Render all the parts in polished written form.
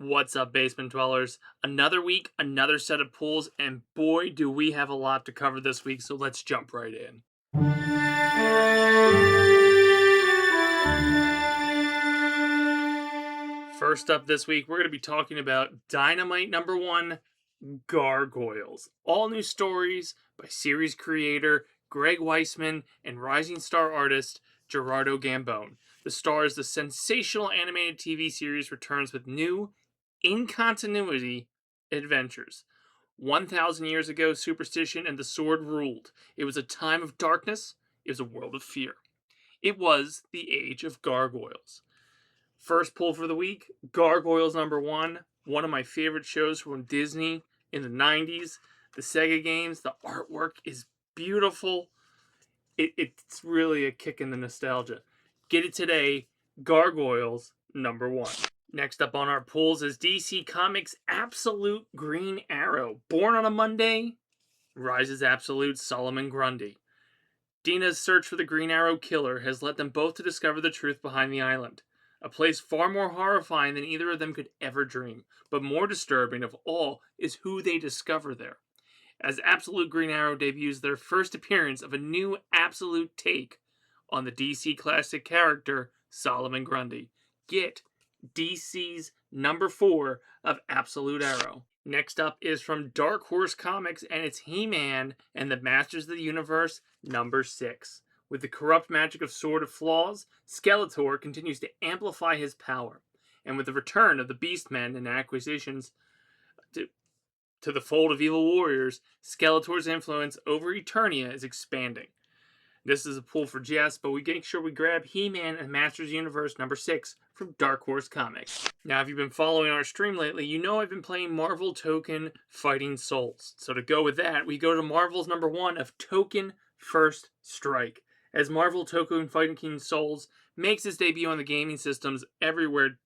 What's up, basement dwellers? Another week, another set of pools, and boy, do we have a lot to cover this week, so let's jump right in. First up this week, we're going to be talking about Dynamite number 1, Gargoyles. All new stories by series creator Greg Weisman and rising star artist Gerardo Gambone. The stars the sensational animated TV series returns with new, in continuity adventures. 1,000 years ago, superstition and the sword ruled. It was a time of darkness, it was a world of fear. It was the age of gargoyles. First pull for the week, Gargoyles number 1, one of my favorite shows from Disney in the 90s. The Sega games, the artwork is beautiful. It's really a kick in the nostalgia. Get it today, Gargoyles number 1. Next up on our pulls is DC Comics' Absolute Green Arrow. Born on a Monday, rises Absolute Solomon Grundy. Dina's search for the Green Arrow killer has led them both to discover the truth behind the island. A place far more horrifying than either of them could ever dream. But more disturbing of all is who they discover there. As Absolute Green Arrow debuts their first appearance of a new absolute take on the DC classic character Solomon Grundy. Get DC's number 4 of Absolute Arrow. Next up is from Dark Horse Comics, and it's He-Man and the Masters of the Universe number 6. With the corrupt magic of Sword of Flaws, Skeletor continues to amplify his power. And with the return of the Beastmen and acquisitions to the fold of evil warriors, Skeletor's influence over Eternia is expanding. This is a pull for Jess, but we make sure we grab He-Man and Masters Universe number 6 from Dark Horse Comics. Now, if you've been following our stream lately, you know I've been playing Marvel Tokon Fighting Souls. So to go with that, we go to Marvel's number 1 of Tokon First Strike. As Marvel Tokon Fighting Souls makes its debut on the gaming systems everywhere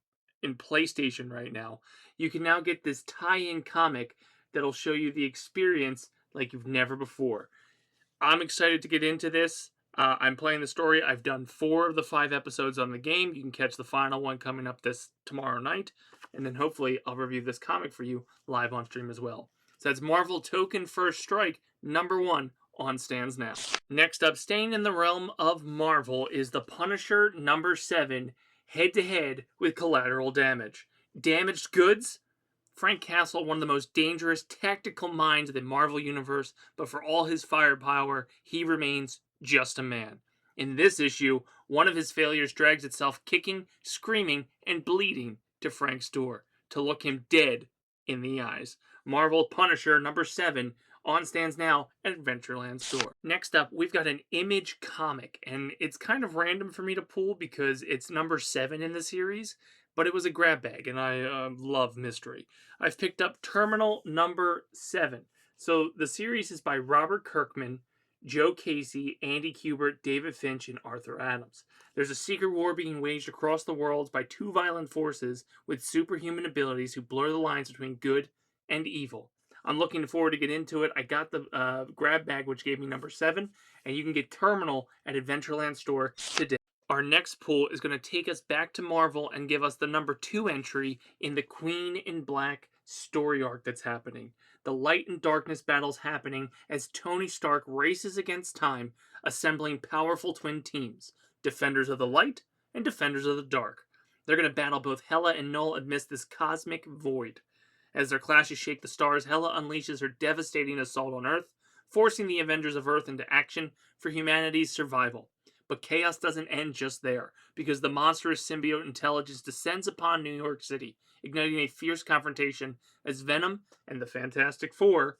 in PlayStation right now, you can now get this tie-in comic that'll show you the experience like you've never before. I'm excited to get into this. I'm playing the story. I've done 4 of the 5 episodes on the game. You can catch the final one coming up tomorrow night. And then hopefully I'll review this comic for you live on stream as well. So that's Marvel Tokon First Strike, number 1 on stands now. Next up, staying in the realm of Marvel, is The Punisher number 7, head-to-head with Collateral Damage. Damaged goods? Frank Castle, one of the most dangerous tactical minds of the Marvel Universe, but for all his firepower, he remains just a man. In this issue, one of his failures drags itself kicking, screaming, and bleeding to Frank's door, to look him dead in the eyes. Marvel Punisher number 7 on stands now at Adventureland Store. Next up, we've got an Image comic, and it's kind of random for me to pull because it's number 7 in the series, but it was a grab bag, and I love mystery. I've picked up Terminal number 7. So the series is by Robert Kirkman, Joe Casey, Andy Kubert, David Finch, and Arthur Adams. There's a secret war being waged across the world by 2 violent forces with superhuman abilities who blur the lines between good and evil. I'm looking forward to get into it. I got the grab bag, which gave me number 7, and you can get Terminal at Adventureland Store today. Our next pull is going to take us back to Marvel and give us the number 2 entry in the Queen in Black story arc that's happening. The light and darkness battles happening as Tony Stark races against time, assembling powerful twin teams, Defenders of the Light and Defenders of the Dark. They're going to battle both Hela and Null amidst this cosmic void. As their clashes shake the stars, Hela unleashes her devastating assault on Earth, forcing the Avengers of Earth into action for humanity's survival. But chaos doesn't end just there, because the monstrous symbiote intelligence descends upon New York City, igniting a fierce confrontation as Venom and the Fantastic Four,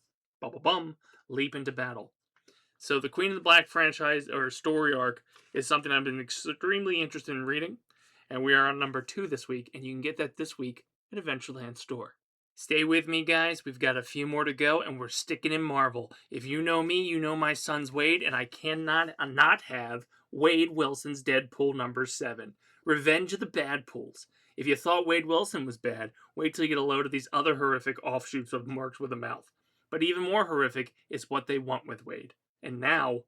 leap into battle. So the Queen of the Black franchise, or story arc, is something I've been extremely interested in reading, and we are on number 2 this week, and you can get that this week at Adventureland Store. Stay with me, guys. We've got a few more to go, and we're sticking in Marvel. If you know me, you know my son's Wade, and I cannot not have Wade Wilson's Deadpool number 7. Revenge of the Bad Pools. If you thought Wade Wilson was bad, wait till you get a load of these other horrific offshoots of Marks with a Mouth. But even more horrific is what they want with Wade. And now,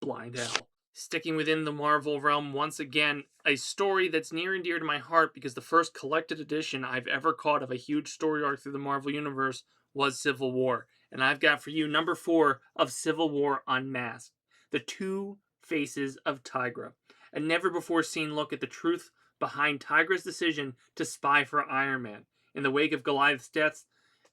Blind Al. Sticking within the Marvel realm once again, a story that's near and dear to my heart because the first collected edition I've ever caught of a huge story arc through the Marvel Universe was Civil War. And I've got for you number 4 of Civil War Unmasked, The Two Faces of Tigra. A never before seen look at the truth behind Tigra's decision to spy for Iron Man. In the wake of Goliath's death,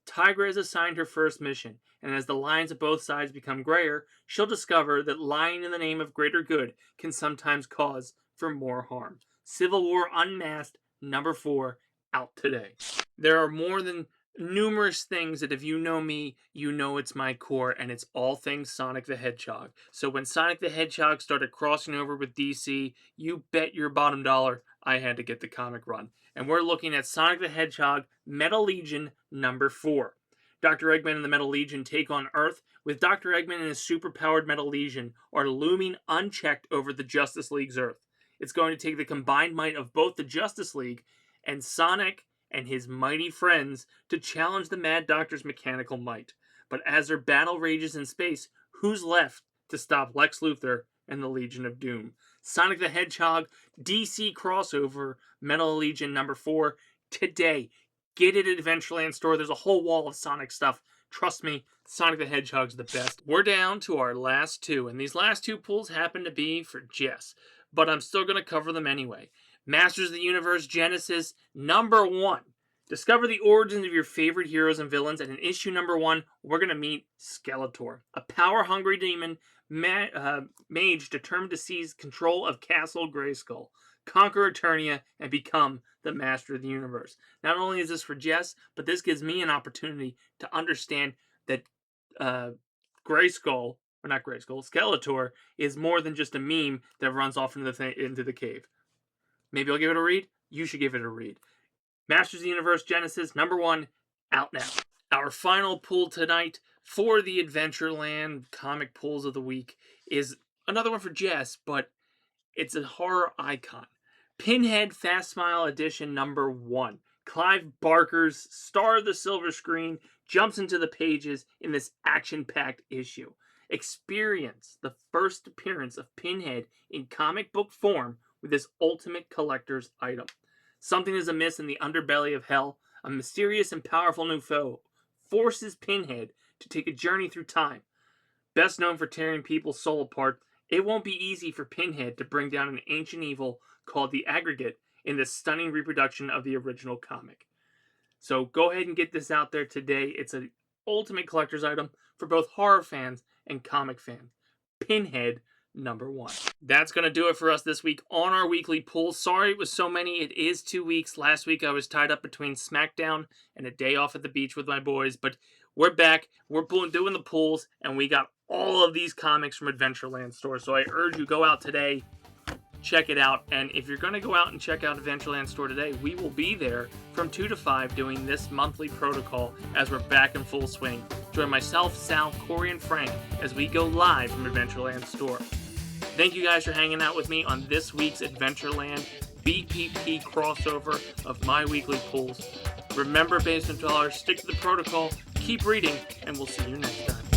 Tigra is assigned her first mission, and as the lines of both sides become grayer, she'll discover that lying in the name of greater good can sometimes cause for more harm. Civil War Unmasked, number 4, out today. There are more than numerous things that if you know me, you know it's my core, and it's all things Sonic the Hedgehog. So when Sonic the Hedgehog started crossing over with DC, you bet your bottom dollar I had to get the comic run. And we're looking at Sonic the Hedgehog Metal Legion number 4. Dr. Eggman and the Metal Legion take on Earth, with Dr. Eggman and his superpowered Metal Legion are looming unchecked over the Justice League's Earth. It's going to take the combined might of both the Justice League and Sonic and his mighty friends to challenge the Mad Doctor's mechanical might. But as their battle rages in space, who's left to stop Lex Luthor and the Legion of Doom? Sonic the Hedgehog DC crossover Metal Legion number 4 today. Get it at Adventureland Store. There's a whole wall of Sonic stuff. Trust me, Sonic the Hedgehog's the best. We're down to our last 2, and these last 2 pulls happen to be for Jess, but I'm still going to cover them anyway. Masters of the Universe Genesis number 1. Discover the origins of your favorite heroes and villains, and in issue number 1, we're going to meet Skeletor, a power-hungry demon mage determined to seize control of Castle Grayskull, conquer Eternia, and become the Master of the Universe. Not only is this for Jess, but this gives me an opportunity to understand that Skeletor is more than just a meme that runs off into the cave. Maybe I'll give it a read. You should give it a read. Masters of the Universe Genesis number 1, out now. Our final pull tonight for the Adventureland comic pulls of the week is another one for Jess, but it's a horror icon. Pinhead Fast Smile Edition number 1. Clive Barker's star of the silver screen jumps into the pages in this action-packed issue. Experience the first appearance of Pinhead in comic book form with this ultimate collector's item. Something is amiss in the underbelly of hell. A mysterious and powerful new foe forces Pinhead to take a journey through time. Best known for tearing people's soul apart, it won't be easy for Pinhead to bring down an ancient evil called the Aggregate in this stunning reproduction of the original comic. So go ahead and get this out there today. It's an ultimate collector's item for both horror fans and comic fans. Pinhead number 1. That's going to do it for us this week on our weekly pulls. Sorry it was so many. It is 2 weeks. Last week I was tied up between SmackDown and a day off at the beach with my boys, but we're back. We're doing the pulls, and we got all of these comics from Adventureland Store. So I urge you, go out today, check it out. And if you're going to go out and check out Adventureland Store today, we will be there from 2 to 5 doing this monthly protocol as we're back in full swing. Join myself, Sal, Corey, and Frank as we go live from Adventureland Store. Thank you guys for hanging out with me on this week's Adventureland BPP crossover of my weekly pulls. Remember, basement dollars, stick to the protocol, keep reading, and we'll see you next time.